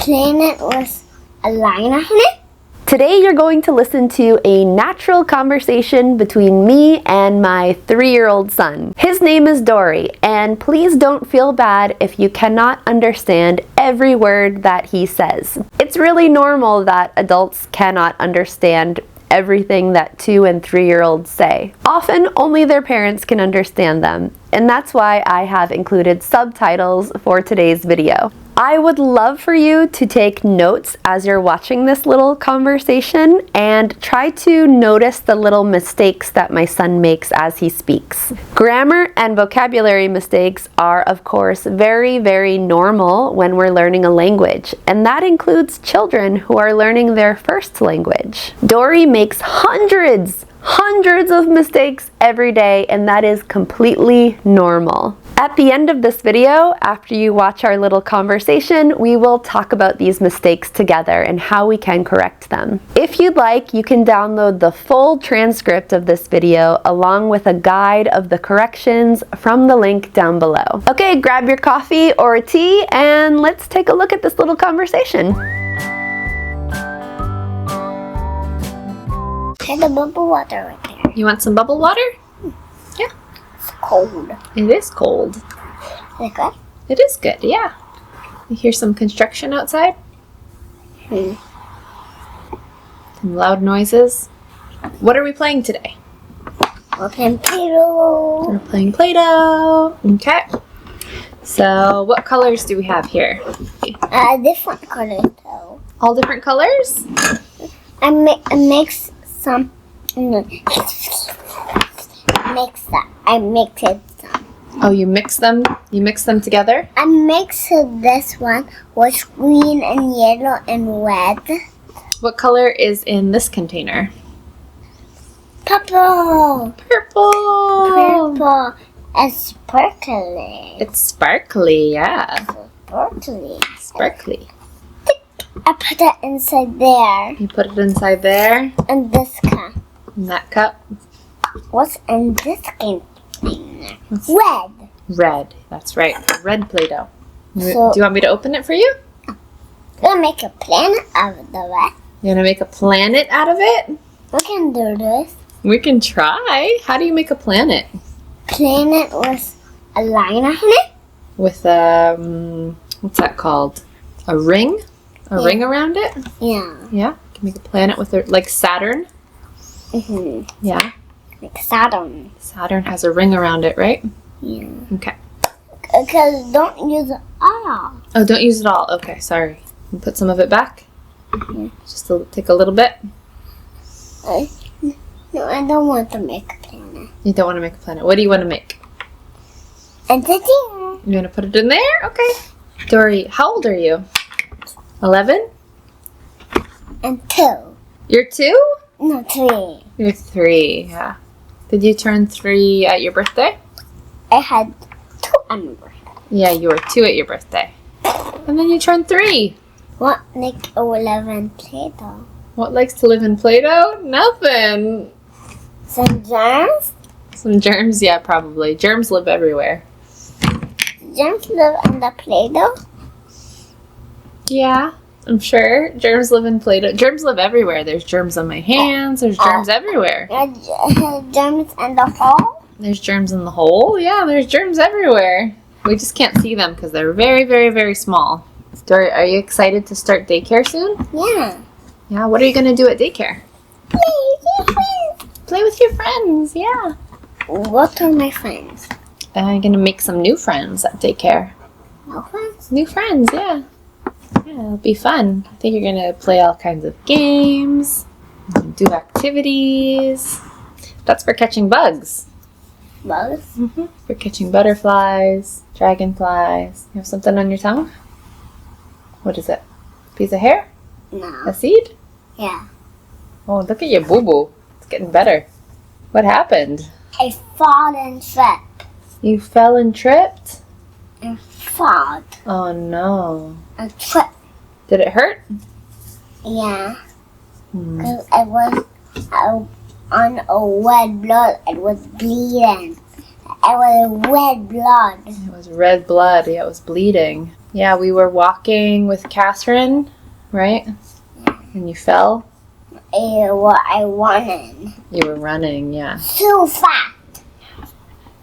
planet with a line on it? Today you're going to listen to a natural conversation between me and my 3-year-old son. His name is Dory, and please don't feel bad if you cannot understand every word that he says. It's really normal that adults cannot understand everything that 2- and 3-year-olds say. Often only their parents can understand them, and that's why I have included subtitles for today's video. I would love for you to take notes as you're watching this little conversation and try to notice the little mistakes that my son makes as he speaks. Grammar and vocabulary mistakes are, of course, very, very normal when we're learning a language, and that includes children who are learning their first language. Dory makes hundreds of mistakes every day, and that is completely normal. At the end of this video, after you watch our little conversation, we will talk about these mistakes together and how we can correct them. If you'd like, you can download the full transcript of this video along with a guide of the corrections from the link down below. Okay, grab your coffee or tea and let's take a look at this little conversation. There's the bubble water right there. You want some bubble water? Yeah. It's cold. It is cold. Is it good? It is good, yeah. You hear some construction outside? Some loud noises. What are we playing today? We're playing Play-Doh. We're playing Play-Doh. Okay. So, what colors do we have here? Different colors though. All different colors? I mix some. I mixed some. Oh, you mix them? You mix them together? I mixed this one with green and yellow and red. What color is in this container? Purple. Purple. Purple. It's sparkly. It's sparkly, yeah. Sparkly. Sparkly. I put it inside there. You put it inside there? In this cup. In that cup? What's in this container? What's Red. Red. That's right. Red Play-Doh. So- Do you want me to open it for you? We'll make a planet out of the red. You want to make a planet out of it? We can do this. We can try. How do you make a planet? Planet with a line on it. With what's that called? A ring? A ring around it? Yeah. Yeah. You can make a planet with like Saturn. Yeah. Like Saturn. Saturn has a ring around it, right? Yeah. Okay. Because don't use it all. Oh, don't use it all. Okay, sorry. You put some of it back. Just take a little bit. No, I don't want to make a planet. You don't want to make a planet. What do you want to make? And the thing. You want to put it in there? Okay. Dory, how old are you? 11? And 2. You're 2? No, 3. You're 3, yeah. Did you turn 3 at your birthday? I had 2 on my birthday. Yeah, you were 2 at your birthday. And then you turned 3. What make 11 Play-Doh? What likes to live in Play-Doh? Nothing. Some germs? Some germs, yeah, probably. Germs live everywhere. Germs live in the Play-Doh? Yeah, I'm sure. Germs live in Play-Doh. Germs live everywhere. There's germs on my hands. There's germs everywhere. Germs in the hole? There's germs in the hole. Yeah, there's germs everywhere. We just can't see them because they're very, very, very small. Dory, are you excited to start daycare soon? Yeah. Yeah, what are you going to do at daycare? Play with your friends. Play with your friends, yeah. What are my friends? I'm going to make some new friends at daycare. No friends? New friends, yeah. Yeah, it'll be fun. I think you're going to play all kinds of games, do activities. That's for catching bugs. Bugs? Mm-hmm. For catching butterflies, dragonflies. You have something on your tongue? What is it? Piece of hair? No. A seed? Yeah. Oh, look at your boo-boo. It's getting better. What happened? I fall and tripped. You fell and tripped? And fall. Oh, no. And tripped. Did it hurt? Yeah. Because I was on a red blood. It was bleeding. It was red blood. It was red blood. Yeah, it was bleeding. Yeah, we were walking with Catherine, right? And you fell? I wanted. You were running, yeah. So fast.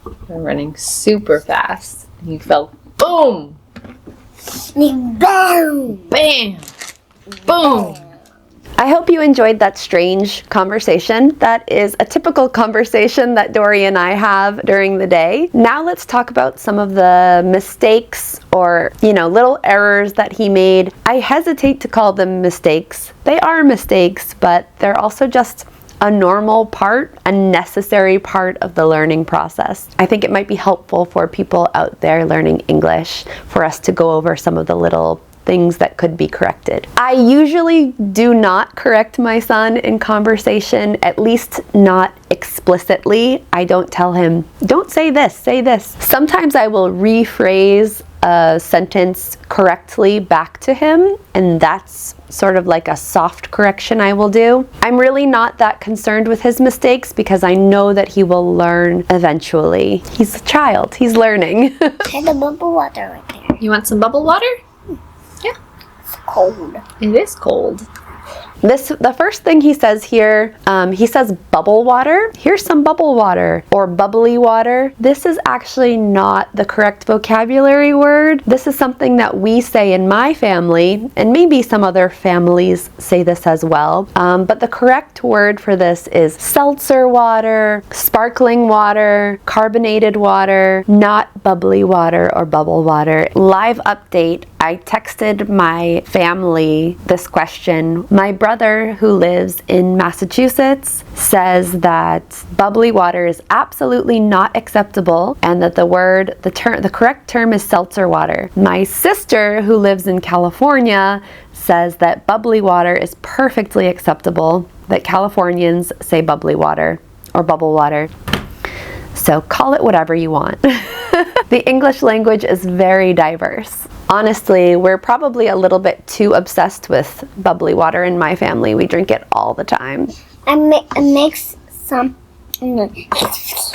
You were running super fast. And you fell, boom! Bam! Bam! Boom! I hope you enjoyed that strange conversation. That is a typical conversation that Dory and I have during the day. Now let's talk about some of the mistakes or, little errors that he made. I hesitate to call them mistakes. They are mistakes, but they're also just a normal part, a necessary part of the learning process. I think it might be helpful for people out there learning English for us to go over some of the little things that could be corrected. I usually do not correct my son in conversation, at least not explicitly. I don't tell him, don't say this, say this. Sometimes I will rephrase a sentence correctly back to him, and that's sort of like a soft correction I will do. I'm really not that concerned with his mistakes because I know that he will learn eventually. He's a child, he's learning. There's the bubble water right there. You want some bubble water? Yeah. It's cold. It is cold. The first thing he says here, he says bubble water. Here's some bubble water or bubbly water. This is actually not the correct vocabulary word. This is something that we say in my family, and maybe some other families say this as well. But the correct word for this is seltzer water, sparkling water, carbonated water, not bubbly water or bubble water. Live update. I texted my family this question. My brother, who lives in Massachusetts, says that bubbly water is absolutely not acceptable and that the correct term is seltzer water. My sister, who lives in California, says that bubbly water is perfectly acceptable, that Californians say bubbly water or bubble water. So call it whatever you want. The English language is very diverse. Honestly, we're probably a little bit too obsessed with bubbly water in my family. We drink it all the time. I mix some. I mix it some.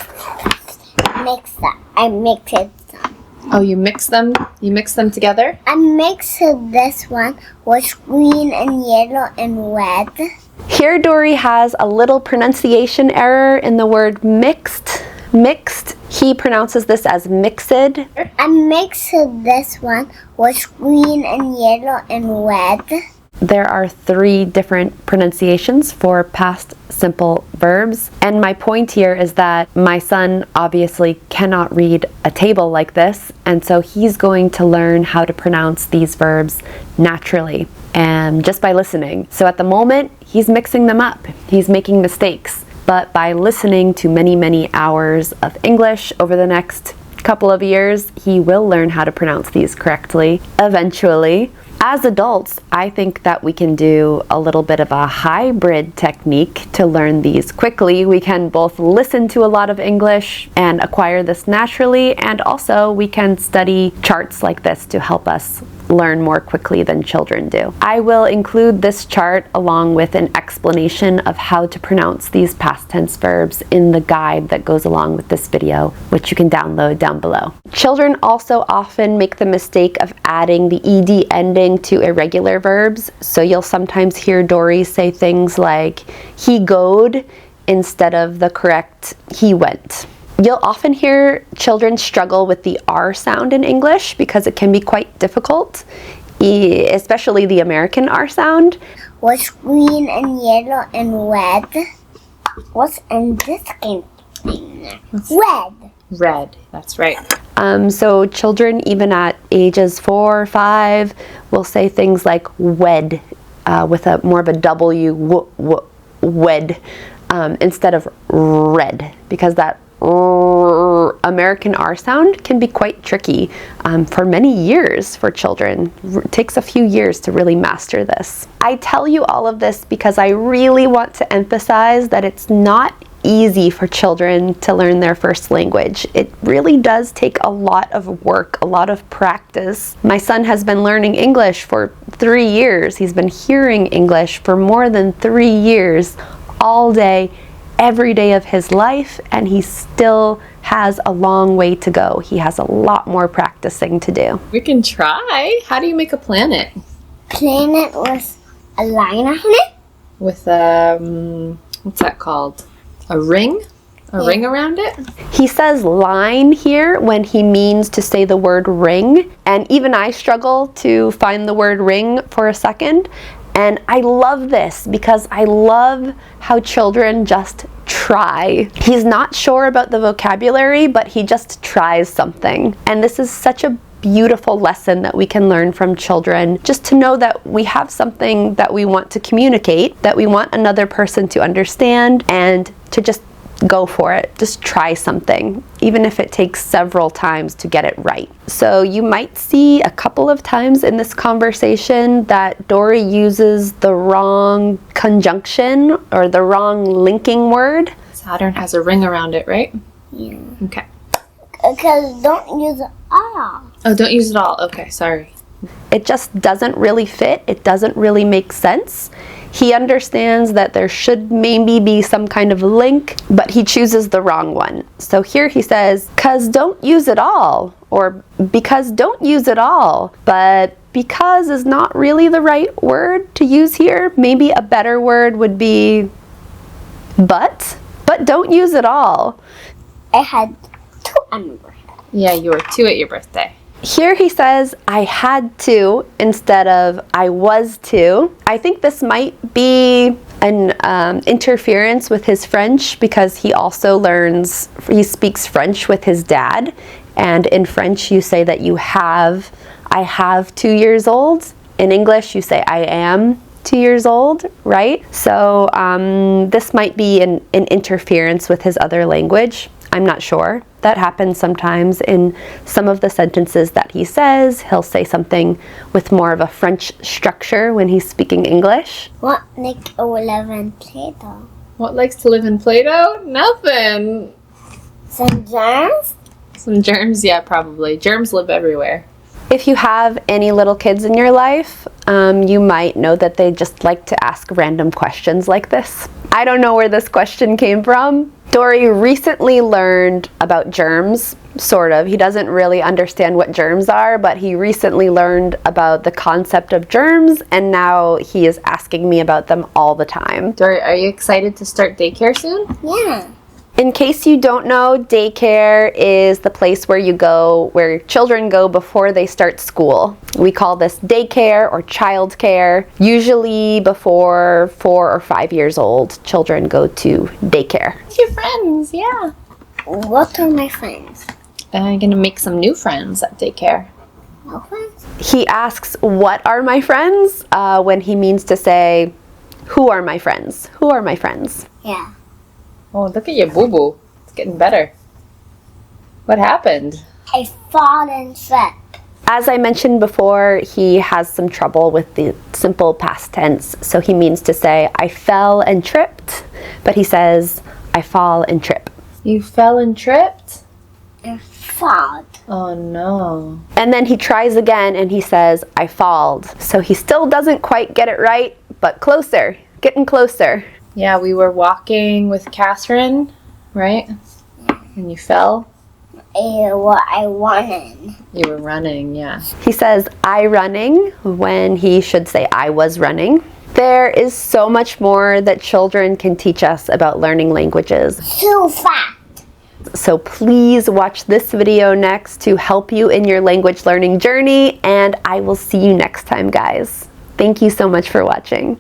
Oh, you mix them? You mix them together? I mixed this one with green and yellow and red. Here Dory has a little pronunciation error in the word mixed. Mixed. He pronounces this as mixed. I mixed this one with green and yellow and red. There are 3 different pronunciations for past simple verbs. And my point here is that my son obviously cannot read a table like this. And so he's going to learn how to pronounce these verbs naturally and just by listening. So at the moment, he's mixing them up. He's making mistakes. But by listening to many, many hours of English over the next couple of years, he will learn how to pronounce these correctly eventually. As adults, I think that we can do a little bit of a hybrid technique to learn these quickly. We can both listen to a lot of English and acquire this naturally, and also we can study charts like this to help us learn more quickly than children do. I will include this chart along with an explanation of how to pronounce these past tense verbs in the guide that goes along with this video, which you can download down below. Children also often make the mistake of adding the ed ending to irregular verbs, so you'll sometimes hear Dory say things like he goed instead of the correct he went. You'll often hear children struggle with the R sound in English because it can be quite difficult, especially the American R sound. What's green and yellow and red? What's in this thing? Red. Red, that's right. So children even at ages 4 or 5 will say things like wed with a more of a W, wed, instead of red, because that American R sound can be quite tricky for many years for children. It takes a few years to really master this. I tell you all of this because I really want to emphasize that it's not easy for children to learn their first language. It really does take a lot of work, a lot of practice. My son has been learning English for 3 years. He's been hearing English for more than 3 years, all day, every day of his life, and he still has a long way to go. He has a lot more practicing to do. We can try. How do you make a planet? Planet with a line on it. With what's that called? A ring? A ring around it? He says line here when he means to say the word ring, and even I struggle to find the word ring for a second. And I love this because I love how children just try. He's not sure about the vocabulary, but he just tries something. And this is such a beautiful lesson that we can learn from children, just to know that we have something that we want to communicate, that we want another person to understand, and to just go for it. Just try something, even if it takes several times to get it right. So you might see a couple of times in this conversation that Dory uses the wrong conjunction or the wrong linking word. Saturn has a ring around it, right? Yeah. Okay. Because don't use it all. Oh, don't use it all. Okay, sorry. It just doesn't really fit. It doesn't really make sense. He understands that there should maybe be some kind of link, but he chooses the wrong one. So here he says, "'cause don't use it all," or "because don't use it all." But because is not really the right word to use here. Maybe a better word would be but don't use it all. I had 2 on my birthday. Yeah, you were 2 at your birthday. Here he says, "I had to" instead of "I was to." I think this might be an interference with his French, because he speaks French with his dad. And in French, you say that I have 2 years old. In English, you say I am 2 years old, right? So this might be an interference with his other language. I'm not sure. That happens sometimes in some of the sentences that he says. He'll say something with more of a French structure when he's speaking English. What make a live in Play-Doh? What likes to live in Play-Doh? Nothing. Some germs? Some germs, yeah, probably. Germs live everywhere. If you have any little kids in your life, you might know that they just like to ask random questions like this. I don't know where this question came from. Dory recently learned about germs, sort of. He doesn't really understand what germs are, but he recently learned about the concept of germs, and now he is asking me about them all the time. Dory, are you excited to start daycare soon? Yeah. In case you don't know, daycare is the place where children go before they start school. We call this daycare or childcare. Usually before 4 or 5 years old, children go to daycare. Your friends, yeah. What are my friends? I'm gonna make some new friends at daycare. No friends? He asks, "What are my friends?" When he means to say, "Who are my friends? Who are my friends?" Yeah. Oh, look at your boo-boo. It's getting better. What happened? I fall and slip. As I mentioned before, he has some trouble with the simple past tense. So he means to say, "I fell and tripped," but he says, "I fall and trip." You fell and tripped? I fall. Oh no. And then he tries again and he says, "I falled." So he still doesn't quite get it right, but closer, getting closer. Yeah, we were walking with Catherine, right? And you fell? I wanted. You were running, yeah. He says, "I running," when he should say, "I was running." There is so much more that children can teach us about learning languages. Too fast. So please watch this video next to help you in your language learning journey, and I will see you next time, guys. Thank you so much for watching.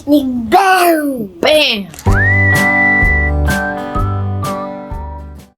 Bam! Bam!